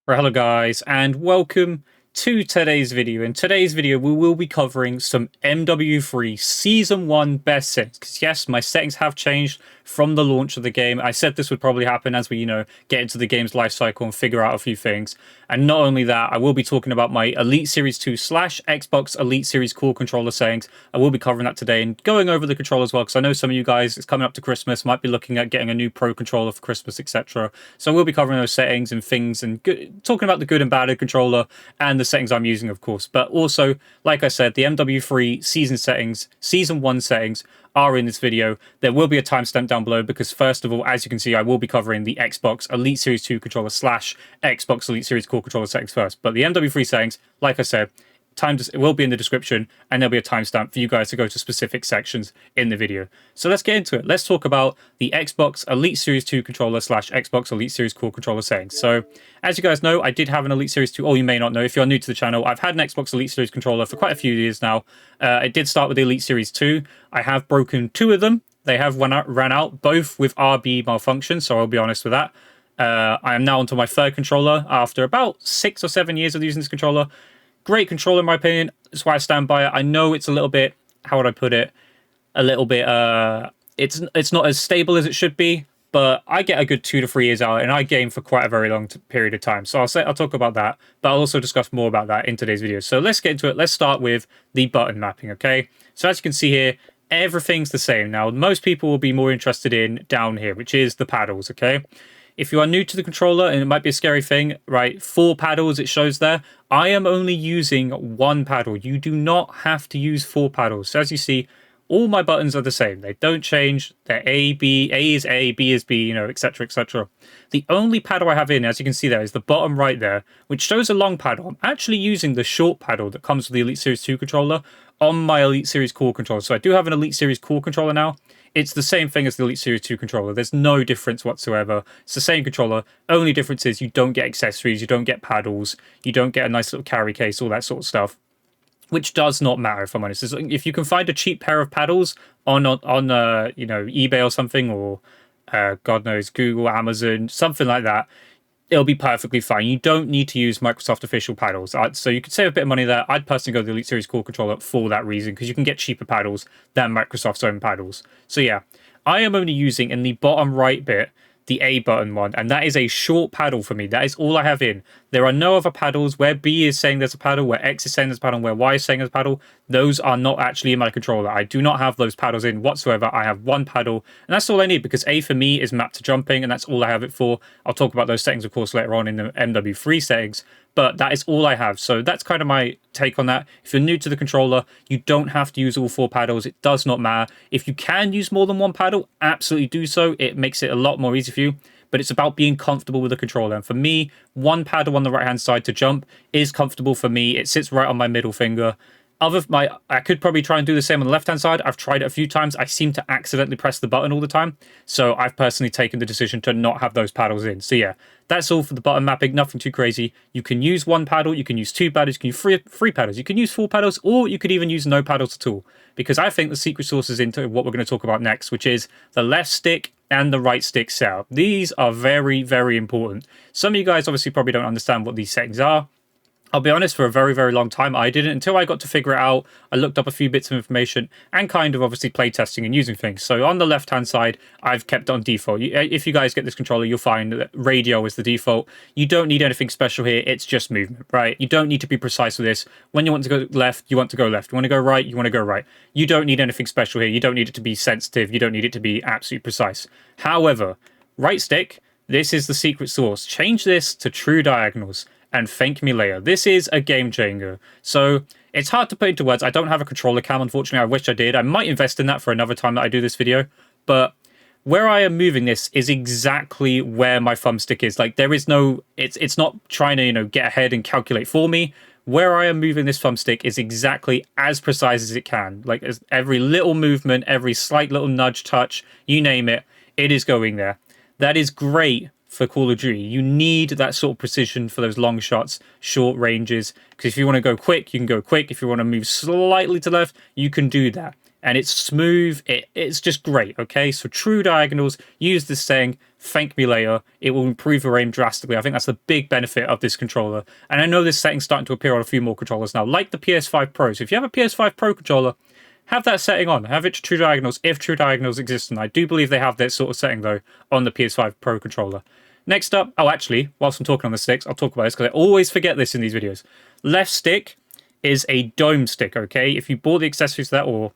Right, hello guys, and welcome to today's video. In today's video, we will be covering some MW3 Season 1 best settings. Because yes, my settings have changed from the launch of the game. I said this would probably happen as we, get into the game's life cycle and figure out a few things. And not only that, I will be talking about my Elite Series 2 / Xbox Elite Series core controller settings. I will be covering that today and going over the controller as well, because I know some of you guys, it's coming up to Christmas, might be looking at getting a new Pro controller for Christmas, etc. So I will be covering those settings and things and talking about the good and bad of the controller and the settings I'm using, of course. But also, like I said, the MW3 Season 1 settings are in this video. There will be a timestamp down below because, first of all, as you can see, I will be covering the Xbox Elite Series 2 controller / Xbox Elite Series core controller settings first. But the MW3 settings, like I said, it will be in the description, and there'll be a timestamp for you guys to go to specific sections in the video. So let's get into it. Let's talk about the Xbox Elite Series 2 controller / Xbox Elite Series core controller settings. So as you guys know, I did have an Elite Series 2, or you may not know if you're new to the channel, I've had an Xbox Elite Series controller for quite a few years now. It did start with the Elite Series 2. I have broken 2 of them. They have ran out, both with RB malfunction, so I'll be honest with that. I am now onto my 3rd controller after about 6 or 7 years of using this controller. Great controller in my opinion. That's why I stand by it. I know it's a little bit, how would I put it? A little bit, it's not as stable as it should be, but I get a good 2 to 3 years out, and I game for quite a very long period of time. So I'll talk about that, but I'll also discuss more about that in today's video. So let's get into it. Let's start with the button mapping, okay? So as you can see here, everything's the same. Now, most people will be more interested in down here, which is the paddles, okay? If you are new to the controller, and it might be a scary thing, right? 4 paddles, it shows there. I am only using 1 paddle. You do not have to use 4 paddles. So as you see, all my buttons are the same. They don't change. They're A, B, A is A, B is B, etc., etc. The only paddle I have in, as you can see there, is the bottom right there, which shows a long paddle. I'm actually using the short paddle that comes with the Elite Series 2 controller on my Elite Series core controller. So I do have an Elite Series core controller now. It's the same thing as the Elite Series 2 controller. There's no difference whatsoever. It's the same controller. Only difference is you don't get accessories, you don't get paddles, you don't get a nice little carry case, all that sort of stuff. Which does not matter, if I'm honest. If you can find a cheap pair of paddles on eBay or something, or God knows, Google, Amazon, something like that, it'll be perfectly fine. You don't need to use Microsoft official paddles. So you could save a bit of money there. I'd personally go to the Elite Series core controller for that reason, because you can get cheaper paddles than Microsoft's own paddles. So yeah, I am only using, in the bottom right bit, the A button one, and that is a short paddle for me. That is all I have in. There are no other paddles. Where B is saying there's a paddle, where X is saying there's a paddle, where Y is saying there's a paddle, those are not actually in my controller. I do not have those paddles in whatsoever. I have 1 paddle, and that's all I need, because A for me is mapped to jumping, and that's all I have it for. I'll talk about those settings, of course, later on in the MW3 settings, but that is all I have. So that's kind of my take on that. If you're new to the controller, you don't have to use all 4 paddles. It does not matter. If you can use more than 1 paddle, absolutely do so. It makes it a lot more easy for you. But it's about being comfortable with the controller. And for me, 1 paddle on the right-hand side to jump is comfortable for me. It sits right on my middle finger. I could probably try and do the same on the left-hand side. I've tried it a few times. I seem to accidentally press the button all the time. So I've personally taken the decision to not have those paddles in. So yeah, that's all for the button mapping. Nothing too crazy. You can use 1 paddle. You can use 2 paddles. You can use 3 paddles. You can use 4 paddles, or you could even use no paddles at all. Because I think the secret sauce is into what we're going to talk about next, which is the left stick and the right stick setup. These are very, very important. Some of you guys obviously probably don't understand what these settings are. I'll be honest, for a very, very long time, I didn't, until I got to figure it out. I looked up a few bits of information and kind of obviously play testing and using things. So on the left-hand side, I've kept it on default. If you guys get this controller, you'll find that radio is the default. You don't need anything special here. It's just movement, right? You don't need to be precise with this. When you want to go left, you want to go left. You want to go right, you want to go right. You don't need anything special here. You don't need it to be sensitive. You don't need it to be absolutely precise. However, right stick, this is the secret sauce. Change this to true diagonals, and thank me later. This is a game changer. So it's hard to put into words. I don't have a controller cam, unfortunately. I wish I did. I might invest in that for another time that I do this video. But where I am moving this is exactly where my thumbstick is. Like, there is no, it's not trying to, get ahead and calculate for me. Where I am moving this thumbstick is exactly as precise as it can. Like, as every little movement, every slight little nudge, touch, you name it, it is going there. That is great for Call of Duty. You need that sort of precision for those long shots, short ranges, because if you want to go quick, you can go quick. If you want to move slightly to the left, you can do that. and it's smooth. It's just great, okay? So true diagonals, use this saying, thank me later. It will improve your aim drastically. I think that's the big benefit of this controller. And I know this setting's starting to appear on a few more controllers now, like the PS5 Pro. So if you have a PS5 Pro controller, have that setting on. Have it to true diagonals if true diagonals exist. And I do believe they have that sort of setting, though, on the PS5 Pro controller. Next up, oh, actually, whilst I'm talking on the sticks, I'll talk about this because I always forget this in these videos. Left stick is a dome stick, okay? If you bought the accessories to that or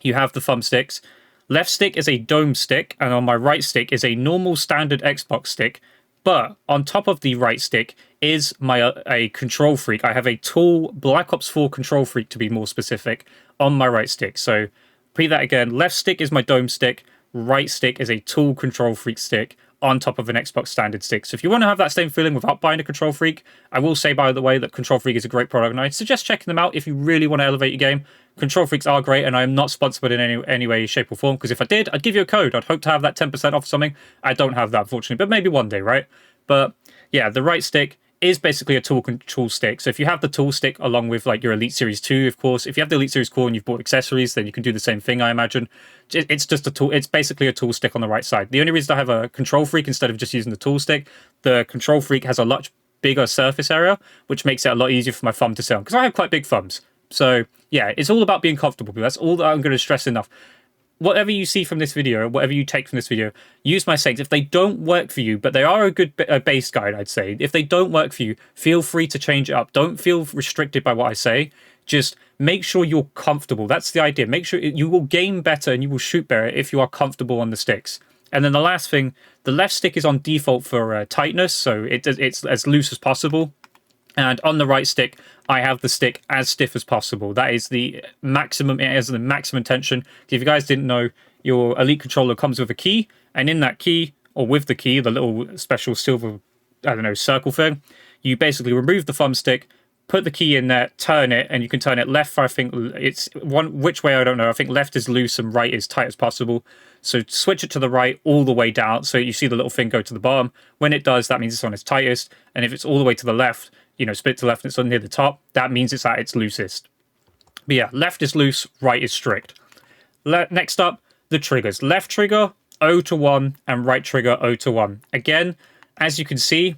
you have the thumbsticks, left stick is a dome stick, and on my right stick is a normal standard Xbox stick. But on top of the right stick is a control freak. I have a tall Black Ops 4 control freak, to be more specific, on my right stick. So, repeat that again. Left stick is my dome stick. Right stick is a tool control freak stick on top of an Xbox standard stick. So if you want to have that same feeling without buying a Control Freak, I will say, by the way, that Control Freak is a great product, and I suggest checking them out if you really want to elevate your game. Control Freaks are great, and I am not sponsored in any way, shape, or form, because if I did, I'd give you a code. I'd hope to have that 10% off something. I don't have that, unfortunately, but maybe one day, right? But yeah, the right stick is basically a tool control stick. So if you have the tool stick along with like your Elite Series 2, of course, if you have the Elite Series Core and you've bought accessories, then you can do the same thing, I imagine. It's just a tool. It's basically a tool stick on the right side. The only reason I have a Control Freak instead of just using the tool stick, the Control Freak has a much bigger surface area, which makes it a lot easier for my thumb to sit on, because I have quite big thumbs. So yeah, it's all about being comfortable. That's all that I'm going to stress enough. Whatever you see from this video, whatever you take from this video, use my sayings. If they don't work for you, but they are a good base guide, I'd say. If they don't work for you, feel free to change it up. Don't feel restricted by what I say. Just make sure you're comfortable. That's the idea. Make sure you will game better and you will shoot better if you are comfortable on the sticks. And then the last thing, the left stick is on default for tightness, so it's as loose as possible. And on the right stick, I have the stick as stiff as possible. That is the maximum. It has the maximum tension. If you guys didn't know, your Elite controller comes with a key, and in that key, or with the key, the little special silver, I don't know, circle thing, you basically remove the thumbstick, put the key in there, turn it, and you can turn it left. I think it's which way, I don't know. I think left is loose and right is tight as possible. So switch it to the right all the way down, so you see the little thing go to the bottom. When it does, that means it's on its tightest. And if it's all the way to the left, you know, split to left and it's on near the top, that means it's at its loosest. But yeah, left is loose, right is strict. Next up, the triggers. Left trigger, 0 to 1, and right trigger, 0 to 1. Again, as you can see,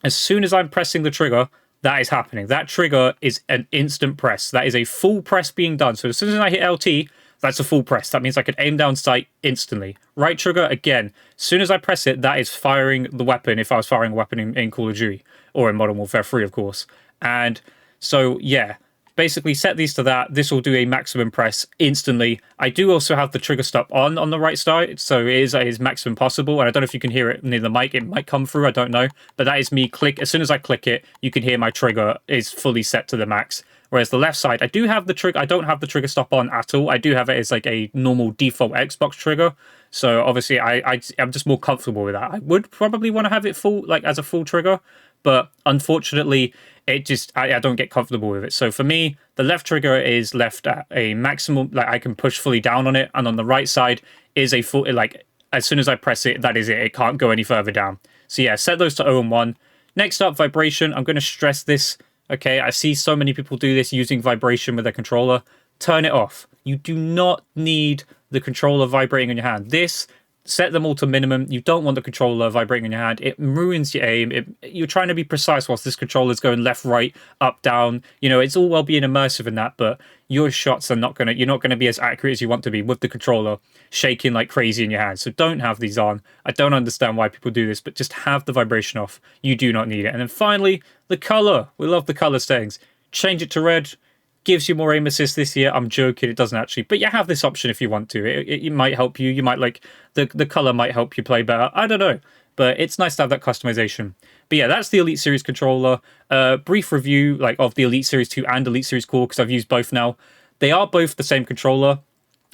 as soon as I'm pressing the trigger, that is happening. That trigger is an instant press. That is a full press being done. So as soon as I hit LT, that's a full press. That means I can aim down sight instantly. Right trigger, again, as soon as I press it, that is firing the weapon if I was firing a weapon in Call of Duty, or in Modern Warfare 3, of course. And so, yeah, basically set these to that. This will do a maximum press instantly. I do also have the trigger stop on the right side, so it is maximum possible. And I don't know if you can hear it near the mic. It might come through, I don't know. But that is me as soon as I click it, you can hear my trigger is fully set to the max. Whereas the left side, I do have the trigger. I don't have the trigger stop on at all. I do have it as like a normal default Xbox trigger. So obviously, I'm just more comfortable with that. I would probably want to have it full, like as a full trigger, but unfortunately, I don't get comfortable with it. So for me, the left trigger is left at a maximum, like I can push fully down on it, and on the right side is a full, like as soon as I press it, that is it. It can't go any further down. So yeah, set those to 0 and 1. Next up, vibration. I'm going to stress this. Okay, I see so many people do this using vibration with their controller. Turn it off. You do not need the controller vibrating in your hand. Set them all to minimum. You don't want the controller vibrating in your hand. It ruins your aim. You're trying to be precise whilst this controller is going left, right, up, down. You know, it's all well being immersive in that, but your shots are you're not gonna be as accurate as you want to be with the controller shaking like crazy in your hand. So don't have these on. I don't understand why people do this, but just have the vibration off. You do not need it. And then finally, the color. We love the color settings. Change it to red. Gives you more aim assist this year. I'm joking, it doesn't actually, but you have this option if you want to. It might help you. You might like the color might help you play better. I don't know, but it's nice to have that customization. But yeah, that's the Elite Series controller. Brief review of the Elite Series 2 and Elite Series Core, because I've used both now. They are both the same controller.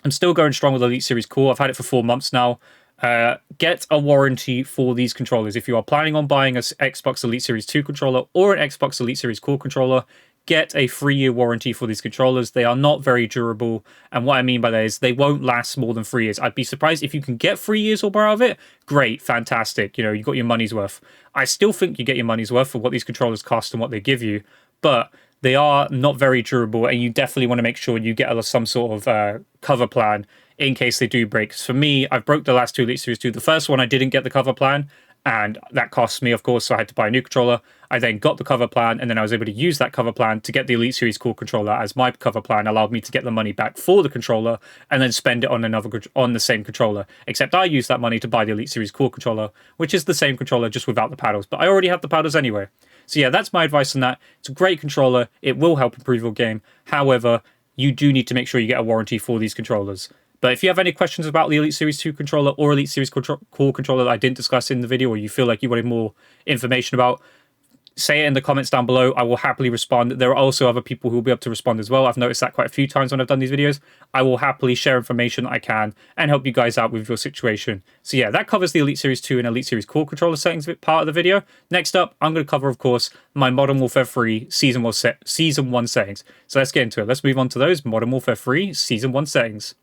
I'm still going strong with Elite Series Core. I've had it for 4 months now. Get a warranty for these controllers. If you are planning on buying an Xbox Elite Series 2 controller or an Xbox Elite Series Core controller, get a 3-year warranty for these controllers. They are not very durable, and what I mean by that is they won't last more than 3 years. I'd be surprised if you can get 3 years or more out of it. Great, fantastic, you know, you got your money's worth. I still think you get your money's worth for what these controllers cost and what they give you, but they are not very durable, and you definitely want to make sure you get some sort of cover plan in case they do break. For me, I've broke the last two Elite Series 2. The first one, I didn't get the cover plan, and that cost me, of course, so I had to buy a new controller. I then got the cover plan, and then I was able to use that cover plan to get the Elite Series core controller, as my cover plan allowed me to get the money back for the controller and then spend it on the same controller. Except I used that money to buy the Elite Series core controller, which is the same controller just without the paddles. But I already have the paddles anyway. So yeah, that's my advice on that. It's a great controller. It will help improve your game. However, you do need to make sure you get a warranty for these controllers. But if you have any questions about the Elite Series 2 controller or Elite Series core controller that I didn't discuss in the video, or you feel like you wanted more information about, say it in the comments down below. I will happily respond. There are also other people who will be able to respond as well. I've noticed that quite a few times when I've done these videos. I will happily share information that I can and help you guys out with your situation. So yeah, that covers the Elite Series 2 and Elite Series core controller settings part of the video. Next up, I'm going to cover, of course, my Modern Warfare 3 Season 1 settings. So let's get into it. Let's move on to those Modern Warfare 3 Season 1 settings.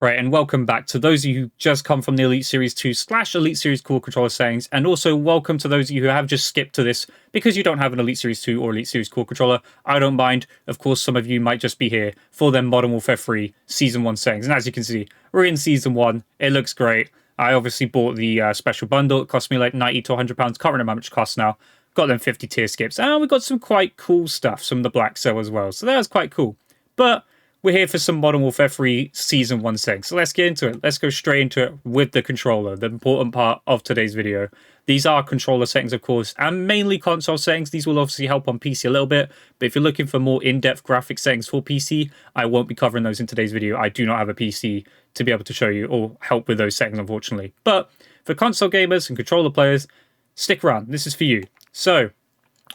Right, and welcome back to those of you who just come from the Elite Series 2 / Elite Series core controller settings, and also welcome to those of you who have just skipped to this because you don't have an Elite Series 2 or Elite Series core controller. I don't mind. Of course, some of you might just be here for them Modern Warfare 3 Season 1 settings, and as you can see, we're in Season 1. It looks great. I obviously bought the special bundle. It cost me like £90 to £100. Can't remember how much it costs now. Got them 50 tier skips, and we got some quite cool stuff, some of the black cell as well, so that was quite cool. But we're here for some Modern Warfare 3 Season 1 settings, so let's get into it. Let's go straight into it with the controller, the important part of today's video. These are controller settings, of course, and mainly console settings. These will obviously help on PC a little bit, but if you're looking for more in-depth graphic settings for PC, I won't be covering those in today's video. I do not have a PC to be able to show you or help with those settings, unfortunately. But for console gamers and controller players, stick around. This is for you. So,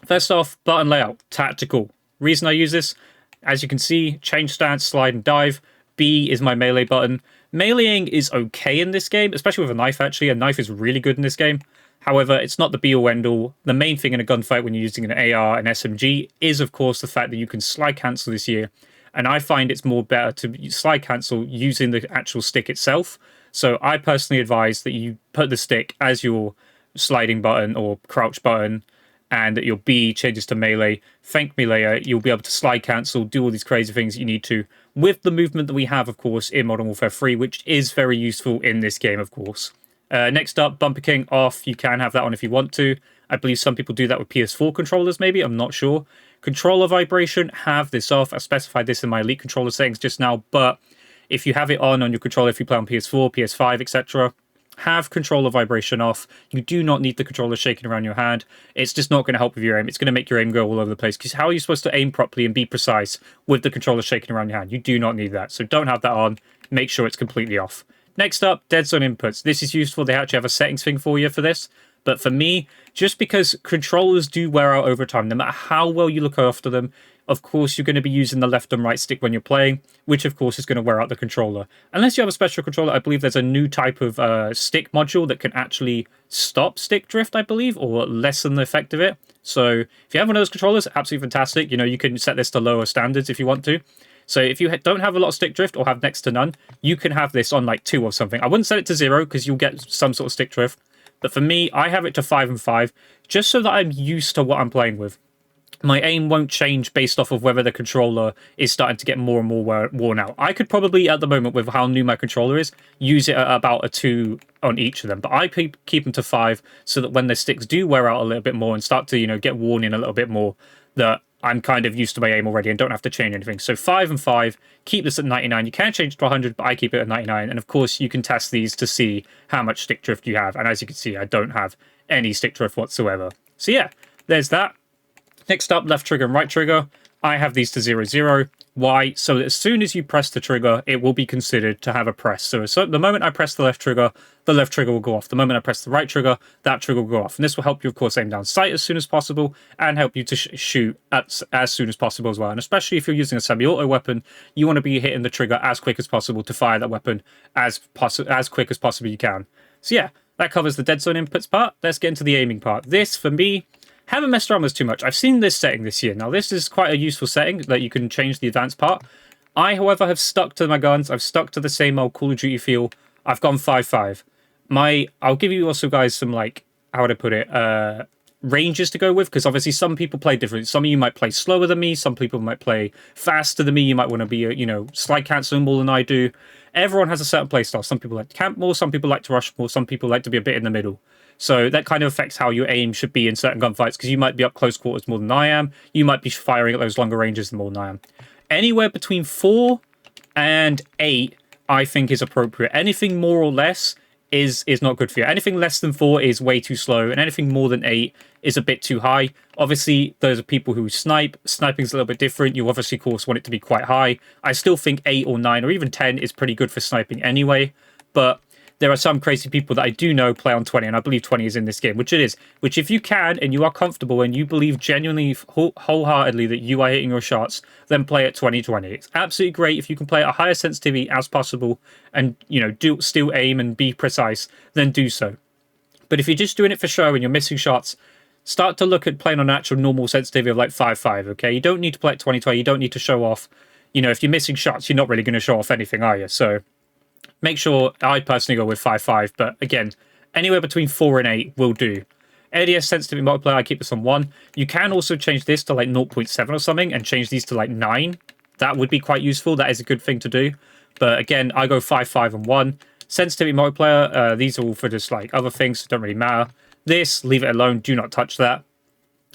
first off, button layout, tactical. Reason I use this, as you can see, change stance, slide and dive. B is my melee button. Meleeing is okay in this game, especially with a knife, actually. A knife is really good in this game. However, it's not the be-all, end-all. The main thing in a gunfight when you're using an AR and SMG is, of course, the fact that you can slide cancel this year. And I find it's more better to slide cancel using the actual stick itself. So I personally advise that you put the stick as your sliding button or crouch button, and that your B changes to melee. Thank me later, you'll be able to slide cancel, do all these crazy things that you need to, with the movement that we have, of course, in Modern Warfare 3, which is very useful in this game, of course. Next up, Bumper King off. You can have that on if you want to. I believe some people do that with PS4 controllers, maybe. I'm not sure. Controller vibration, have this off. I specified this in my Elite controller settings just now, but if you have it on your controller, if you play on PS4, PS5, etc., have controller vibration off. You do not need the controller shaking around your hand. It's just not going to help with your aim. It's going to make your aim go all over the place, because how are you supposed to aim properly and be precise with the controller shaking around your hand? You do not need that. So don't have that on. Make sure it's completely off. Next up, dead zone inputs. This is useful. They actually have a settings thing for you for this. But for me, just because controllers do wear out over time, no matter how well you look after them, of course, you're going to be using the left and right stick when you're playing, which, of course, is going to wear out the controller. Unless you have a special controller, I believe there's a new type of stick module that can actually stop stick drift, I believe, or lessen the effect of it. So if you have one of those controllers, absolutely fantastic. You know, you can set this to lower standards if you want to. So if you don't have a lot of stick drift or have next to none, you can have this on like 2 or something. I wouldn't set it to 0 because you'll get some sort of stick drift. But for me, I have it to 5 and 5, just so that I'm used to what I'm playing with. My aim won't change based off of whether the controller is starting to get more and more worn out. I could probably, at the moment, with how new my controller is, use it at about a 2 on each of them. But I keep them to 5 so that when the sticks do wear out a little bit more and start to, you know, get worn in a little bit more, that I'm kind of used to my aim already and don't have to change anything. So 5 and 5, keep this at 99. You can change it to 100, but I keep it at 99. And of course, you can test these to see how much stick drift you have. And as you can see, I don't have any stick drift whatsoever. So yeah, there's that. Next up, left trigger and right trigger. I have these to 0, 0. Why? So that as soon as you press the trigger, it will be considered to have a press. So the moment I press the left trigger will go off. The moment I press the right trigger, that trigger will go off. And this will help you, of course, aim down sight as soon as possible and help you to shoot as soon as possible as well. And especially if you're using a semi-auto weapon, you want to be hitting the trigger as quick as possible to fire that weapon as quick as possible you can. So yeah, that covers the dead zone inputs part. Let's get into the aiming part. This, for me, haven't messed around with this too much. I've seen this setting this year. Now, this is quite a useful setting that you can change the advanced part. I, however, have stuck to my guns. I've stuck to the same old Call of Duty feel. I've gone 5-5. I'll give you also, guys, some, like, how would I put it? ranges to go with, because obviously some people play different. Some of you might play slower than me. Some people might play faster than me. You might want to be, slide canceling more than I do. Everyone has a certain play style. Some people like to camp more. Some people like to rush more. Some people like to be a bit in the middle. So that kind of affects how your aim should be in certain gunfights, because you might be up close quarters more than I am. You might be firing at those longer ranges more than I am. Anywhere between 4 and 8, I think, is appropriate. Anything more or less is not good for you. Anything less than 4 is way too slow, and anything more than 8 is a bit too high. Obviously, those are people who snipe. Sniping's a little bit different. You obviously, of course, want it to be quite high. I still think 8 or 9 or even 10 is pretty good for sniping anyway, but there are some crazy people that I do know play on 20, and I believe 20 is in this game, which it is. Which, if you can, and you are comfortable, and you believe genuinely, wholeheartedly that you are hitting your shots, then play at 2020. It's absolutely great if you can play at a higher sensitivity as possible, and, still aim and be precise, then do so. But if you're just doing it for show and you're missing shots, start to look at playing on an actual normal sensitivity of like 5.5, okay? You don't need to play at 2020, you don't need to show off. If you're missing shots, you're not really going to show off anything, are you? So make sure, I personally go with 5.5, but again, anywhere between 4 and 8 will do. ADS sensitivity multiplier, I keep this on 1. You can also change this to like 0.7 or something and change these to like 9. That would be quite useful. That is a good thing to do. But again, I go 5.5 and 1. Sensitivity multiplier, these are all for just like other things, so don't really matter. This, leave it alone, do not touch that.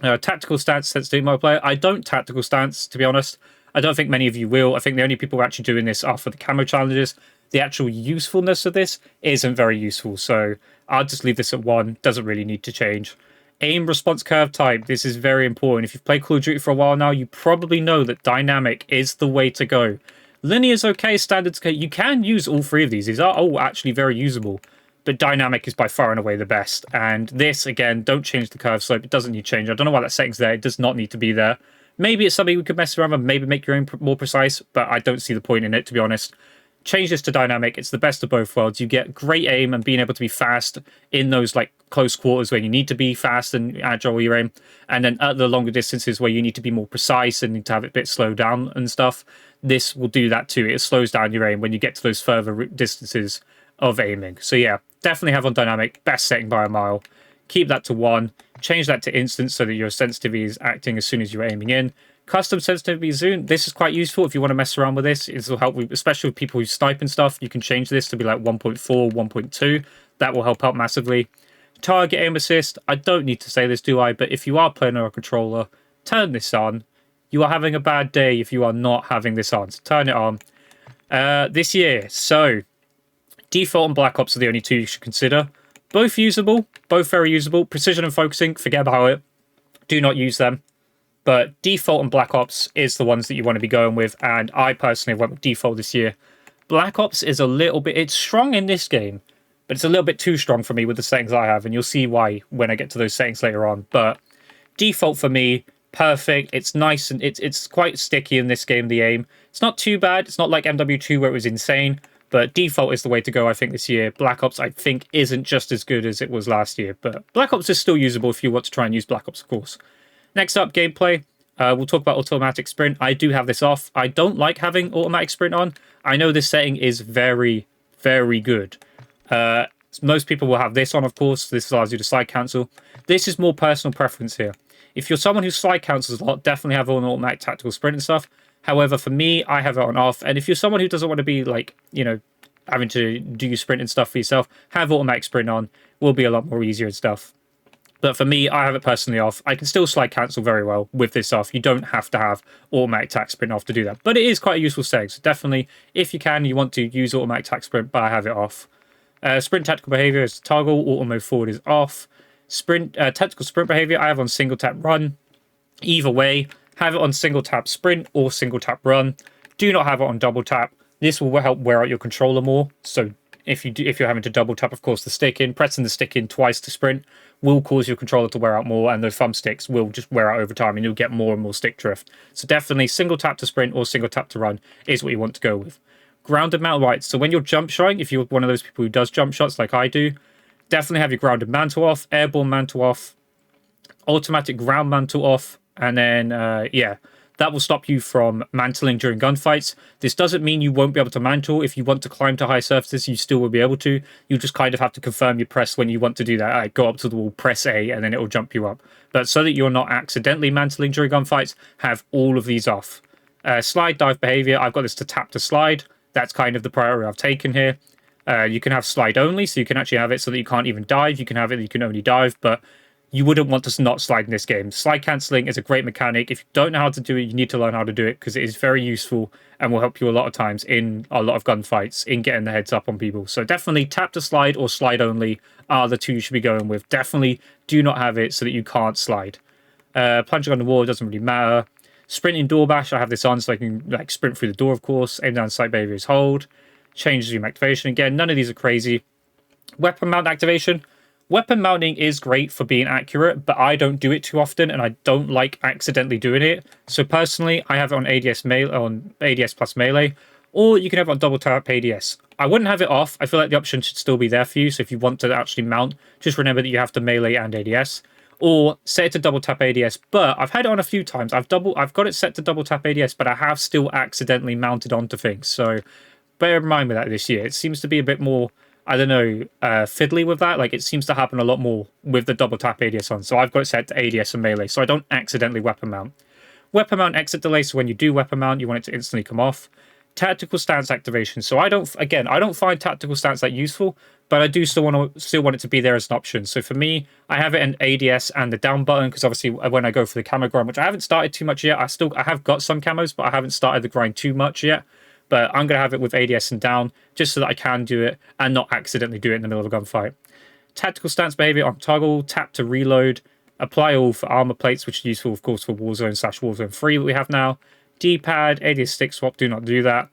Tactical stance, sensitivity multiplier. I don't tactical stance, to be honest. I don't think many of you will. I think the only people who are actually doing this are for the camo challenges. The actual usefulness of this isn't very useful, so I'll just leave this at 1. Doesn't really need to change. Aim response curve type. This is very important. If you've played Call of Duty for a while now, you probably know that dynamic is the way to go. Linear is okay, standard's okay. You can use all 3 of these. These are all actually very usable, but dynamic is by far and away the best. And this, again, don't change the curve slope. It doesn't need change. I don't know why that setting's there. It does not need to be there. Maybe it's something we could mess around with, maybe make your aim more precise, but I don't see the point in it, to be honest. Change this to dynamic. It's the best of both worlds. You get great aim and being able to be fast in those like close quarters where you need to be fast and agile with your aim, and then at the longer distances where you need to be more precise and need to have it a bit slowed down and stuff. This will do that too. It slows down your aim when you get to those further distances of aiming. So yeah, definitely have on dynamic. Best setting by a mile. Keep that to 1. Change that to instant so that your sensitivity is acting as soon as you're aiming in. Custom sensitivity zoom. This is quite useful if you want to mess around with this. It will help, especially with people who snipe and stuff. You can change this to be like 1.4, 1.2. That will help out massively. Target aim assist. I don't need to say this, do I? But if you are playing on a controller, turn this on. You are having a bad day if you are not having this on. So turn it on. This year, so default and Black Ops are the only 2 you should consider. Both usable, both very usable. Precision and focusing, forget about it. Do not use them. But default and Black Ops is the ones that you want to be going with, and I personally went with default this year. Black Ops is a little bit... It's strong in this game, but it's a little bit too strong for me with the settings I have, and you'll see why when I get to those settings later on. But default for me, perfect. It's nice, and it's quite sticky in this game, the aim. It's not too bad. It's not like MW3 where it was insane, but default is the way to go, I think, this year. Black Ops, I think, isn't just as good as it was last year, but Black Ops is still usable if you want to try and use Black Ops, of course. Next up, gameplay. We'll talk about automatic sprint. I do have this off. I don't like having automatic sprint on. I know this setting is very, very good. Most people will have this on, of course. This allows you to slide cancel. This is more personal preference here. If you're someone who slide cancels a lot, definitely have on automatic tactical sprint and stuff. However, for me, I have it on off. And if you're someone who doesn't want to be like, having to do your sprint and stuff for yourself, have automatic sprint on. Will be a lot more easier and stuff. But for me, I have it personally off. I can still slide cancel very well with this off. You don't have to have automatic tac sprint off to do that. But it is quite a useful setting. So definitely, if you can, you want to use automatic tac sprint, but I have it off. Sprint tactical behavior is toggle. Auto move forward is off. Sprint tactical sprint behavior, I have on single tap run. Either way, have it on single tap sprint or single tap run. Do not have it on double tap. This will help wear out your controller more. So if you're having to double tap, of course, the stick in, pressing the stick in twice to sprint will cause your controller to wear out more, and the thumbsticks will just wear out over time, and you'll get more and more stick drift. So definitely single tap to sprint or single tap to run is what you want to go with. Grounded mantle right. So when you're jump shotting, if you're one of those people who does jump shots like I do, definitely have your grounded mantle off, airborne mantle off, automatic ground mantle off, and then That will stop you from mantling during gunfights. This doesn't mean you won't be able to mantle. If you want to climb to high surfaces, you still will be able to. You just kind of have to confirm your press when you want to do that. Like, go up to the wall, press A, and then it will jump you up. But so that you're not accidentally mantling during gunfights, have all of these off. Slide dive behavior, I've got this to tap to slide. That's kind of the priority I've taken here. You can have slide only, so you can actually have it so that you can't even dive. You can have it that you can only dive, but you wouldn't want to not slide in this game. Slide cancelling is a great mechanic. If you don't know how to do it, you need to learn how to do it because it is very useful and will help you a lot of times in a lot of gunfights in getting the heads up on people. So definitely tap to slide or slide only are the two you should be going with. Definitely do not have it so that you can't slide. Plunging on the wall doesn't really matter. Sprinting door bash, I have this on so I can like sprint through the door, of course. Aim down sight behavior is hold. Change zoom activation. Again, none of these are crazy. Weapon mount activation. Weapon mounting is great for being accurate, but I don't do it too often, and I don't like accidentally doing it. So personally, I have it on ADS plus melee, or you can have it on double tap ADS. I wouldn't have it off. I feel like the option should still be there for you. So if you want to actually mount, just remember that you have to melee and ADS, or set it to double tap ADS. But I've had it on a few times. I've got it set to double tap ADS, but I have still accidentally mounted onto things. So bear in mind with that this year. It seems to be a bit more, I don't know, fiddly with that. Like, it seems to happen a lot more with the double tap ADS on. So I've got it set to ADS and melee, so I don't accidentally weapon mount. Weapon mount exit delay, so when you do weapon mount, you want it to instantly come off. Tactical stance activation. So I don't find tactical stance that useful, but I do still want it to be there as an option. So for me, I have it in ADS and the down button, because obviously when I go for the camo grind, which I haven't started too much yet, I have got some camos, but I haven't started the grind too much yet. But I'm going to have it with ADS and down, just so that I can do it and not accidentally do it in the middle of a gunfight. Tactical stance behavior on toggle, tap to reload, apply all for armor plates, which is useful, of course, for Warzone/Warzone 3 that we have now. D-pad, ADS stick swap, do not do that.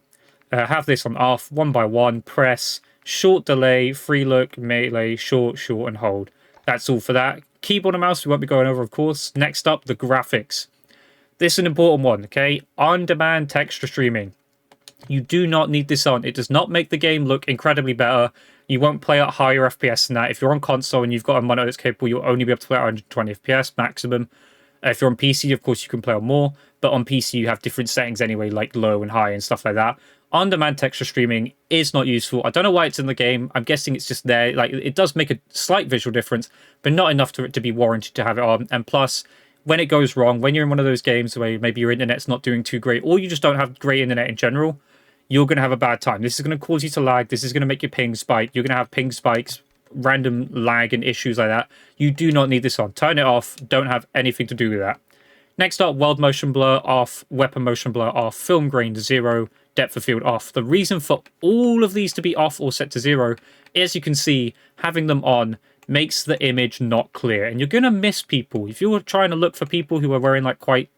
Have this on off, 1 by 1, press, short delay, free look, melee, short, and hold. That's all for that. Keyboard and mouse we won't be going over, of course. Next up, the graphics. This is an important one, okay? On-demand texture streaming. You do not need this on. It does not make the game look incredibly better. You won't play at higher FPS than that. If you're on console and you've got a monitor that's capable, you'll only be able to play at 120 FPS maximum. If you're on PC, of course, you can play on more. But on PC, you have different settings anyway, like low and high and stuff like that. On-demand texture streaming is not useful. I don't know why it's in the game. I'm guessing it's just there. Like, it does make a slight visual difference, but not enough for it to be warranted to have it on. And plus, when it goes wrong, when you're in one of those games where maybe your internet's not doing too great, or you just don't have great internet in general, you're going to have a bad time. This is going to cause you to lag. This is going to make your ping spike. You're going to have ping spikes, random lag and issues like that. You do not need this on. Turn it off. Don't have anything to do with that. Next up, world motion blur off, weapon motion blur off, film grain to 0, depth of field off. The reason for all of these to be off or set to 0, as you can see, having them on makes the image not clear. And you're going to miss people. If you're trying to look for people who are wearing like quite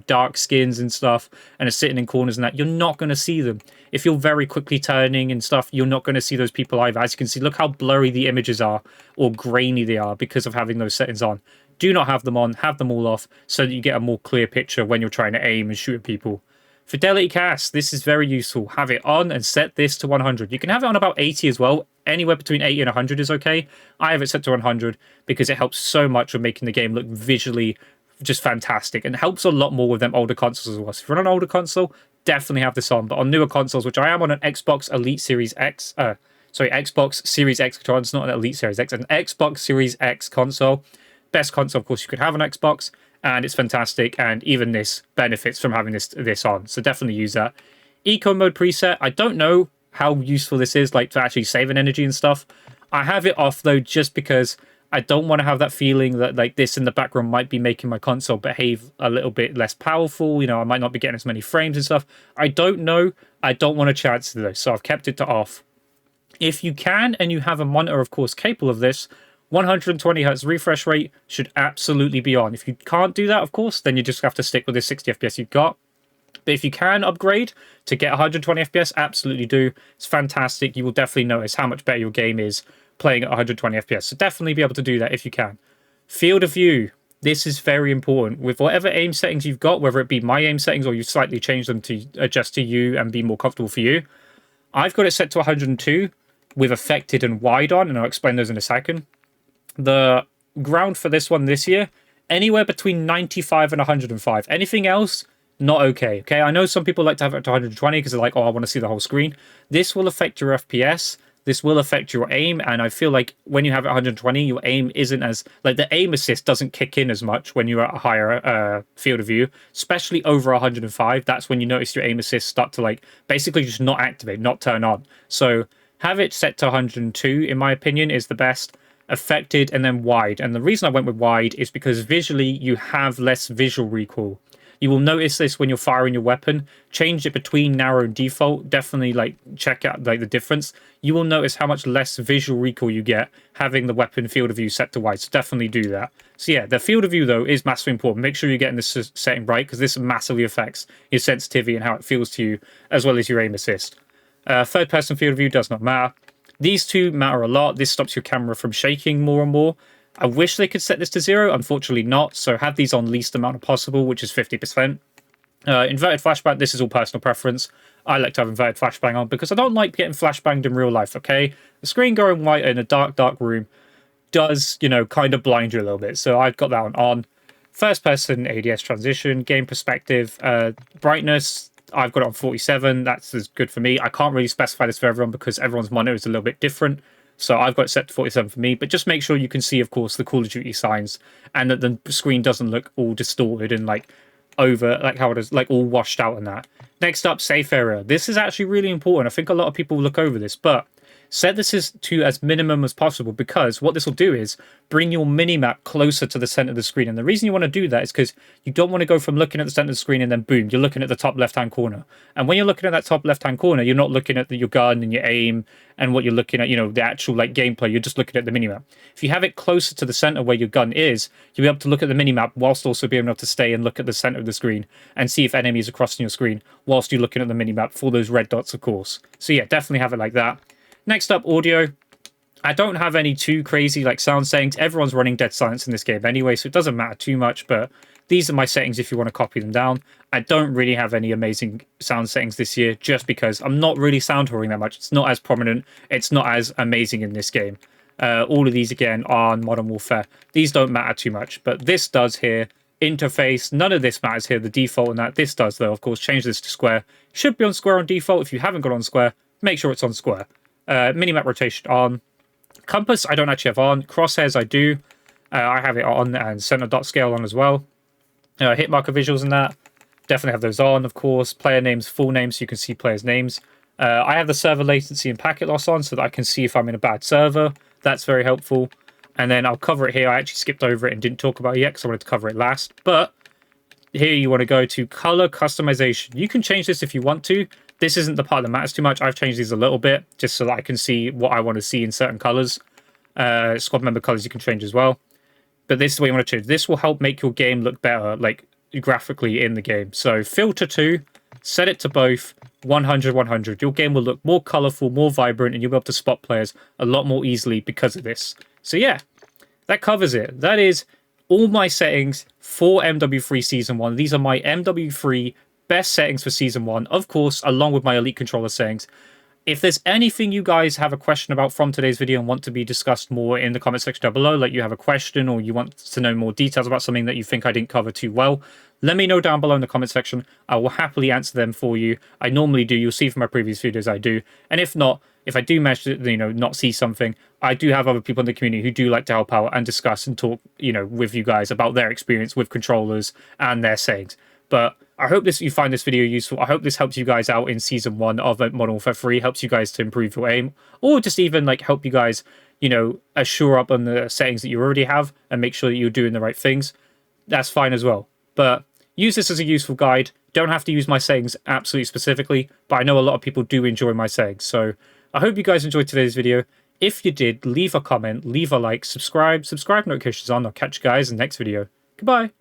dark skins and stuff and are sitting in corners and that, you're not going to see them. If you're very quickly turning and stuff, you're not going to see those people either. As you can see, look how blurry the images are or grainy they are because of having those settings on. Do not have them on, have them all off so that you get a more clear picture when you're trying to aim and shoot at people. Fidelity cast, this is very useful. Have it on and set this to 100. You can have it on about 80 as well. Anywhere between 80 and 100 is okay. I have it set to 100 because it helps so much with making the game look visually just fantastic, and helps a lot more with them older consoles as well. So if you're on an older console, definitely have this on. But on newer consoles, which I am on an Xbox Elite Series X, Xbox Series X controller, it's not an Elite Series X, an Xbox Series X console. Best console, of course, you could have on Xbox, and it's fantastic, and even this benefits from having this on. So definitely use that. Eco mode preset, I don't know how useful this is, like, for actually saving energy and stuff. I have it off, though, just because I don't want to have that feeling that like this in the background might be making my console behave a little bit less powerful. I might not be getting as many frames and stuff. I don't know. I don't want a chance to this, so I've kept it to off. If you can, and you have a monitor, of course, capable of this, 120 Hz refresh rate should absolutely be on. If you can't do that, of course, then you just have to stick with the 60 FPS you've got. But if you can upgrade to get 120 FPS, absolutely do. It's fantastic. You will definitely notice how much better your game is playing at 120 FPS. So definitely be able to do that if you can. Field of view. This is very important. With whatever aim settings you've got, whether it be my aim settings or you slightly change them to adjust to you and be more comfortable for you, I've got it set to 102 with affected and wide on, and I'll explain those in a second. The ground for this one this year, anywhere between 95 and 105. Anything else, not okay. Okay, I know some people like to have it to 120 because they're like, oh, I want to see the whole screen. This will affect your FPS. This will affect your aim, and I feel like when you have it 120, your aim isn't as like the aim assist doesn't kick in as much when you're at a higher field of view, especially over 105. That's when you notice your aim assist start to like basically just not activate, not turn on. So have it set to 102, in my opinion, is the best. Affected and then wide, and the reason I went with wide is because visually you have less visual recoil. You will notice this when you're firing your weapon. Change it between narrow and default. Definitely like check out like the difference. You will notice how much less visual recoil you get having the weapon field of view set to wide. So definitely do that. So yeah, the field of view though is massively important. Make sure you're getting this setting right because this massively affects your sensitivity and how it feels to you, as well as your aim assist. Third person field of view does not matter. These two matter a lot. This stops your camera from shaking more and more. I wish they could set this to 0, unfortunately not, so have these on least amount possible, which is 50%. Inverted flashbang, this is all personal preference. I like to have inverted flashbang on because I don't like getting flashbanged in real life, okay? The screen going white in a dark, dark room does, you know, kind of blind you a little bit, so I've got that one on. First person ADS transition, game perspective, brightness, I've got it on 47, that's as good for me. I can't really specify this for everyone because everyone's monitor is a little bit different. So I've got it set to 47 for me, but just make sure you can see, of course, the Call of Duty signs and that the screen doesn't look all distorted and like over, like how it is, like all washed out and that. Next up, safe area. This is actually really important. I think a lot of people look over this, but set this to as minimum as possible because what this will do is bring your minimap closer to the center of the screen. And the reason you want to do that is because you don't want to go from looking at the center of the screen and then boom, you're looking at the top left-hand corner. And when you're looking at that top left-hand corner, you're not looking at your gun and your aim and what you're looking at, you know, the actual like gameplay. You're just looking at the minimap. If you have it closer to the center where your gun is, you'll be able to look at the minimap whilst also being able to stay and look at the center of the screen and see if enemies are crossing your screen whilst you're looking at the minimap for those red dots, of course. So yeah, definitely have it like that. Next up, audio. I don't have any too crazy like sound settings. Everyone's running dead silence in this game anyway, so it doesn't matter too much, but these are my settings if you want to copy them down. I don't really have any amazing sound settings this year just because I'm not really sound whoring that much. It's not as prominent. It's not as amazing in this game. All of these, again, are on Modern Warfare. These don't matter too much, but this does here. Interface, none of this matters here, the default and that. This does, though, of course. Change this to square. Should be on square on default. If you haven't got on square, make sure it's on square. Minimap rotation on. Compass I don't actually have on. Crosshairs I do. I have it on, and center dot scale on as well. Hit marker visuals and that. Definitely have those on, of course. Player names, full names, so you can see players' names. I have the server latency and packet loss on so that I can see if I'm in a bad server. That's very helpful. And then I'll cover it here. I actually skipped over it and didn't talk about it yet because I wanted to cover it last. But here you want to go to color customization. You can change this if you want to. This isn't the part that matters too much. I've changed these a little bit just so that I can see what I want to see in certain colors. Squad member colors you can change as well. But this is what you want to change. This will help make your game look better, like graphically in the game. So filter 2, set it to both 100, 100. Your game will look more colorful, more vibrant, and you'll be able to spot players a lot more easily because of this. So yeah, that covers it. That is all my settings for MW3 Season 1. These are my MW3 best settings for Season 1, of course, along with my Elite Controller settings. If there's anything you guys have a question about from today's video and want to be discussed more in the comment section down below, like you have a question or you want to know more details about something that you think I didn't cover too well, let me know down below in the comment section. I will happily answer them for you. I normally do. You'll see from my previous videos I do. And if not, if I do manage to, you know, not see something, I do have other people in the community who do like to help out and discuss and talk, you know, with you guys about their experience with controllers and their settings. But I hope you find this video useful. I hope this helps you guys out in Season 1 of Modern Warfare 3, helps you guys to improve your aim, or just even like help you guys, you know, assure up on the settings that you already have and make sure that you're doing the right things. That's fine as well. But use this as a useful guide. Don't have to use my settings absolutely specifically, but I know a lot of people do enjoy my settings. So I hope you guys enjoyed today's video. If you did, leave a comment, leave a like, subscribe notifications on. I'll catch you guys in the next video. Goodbye.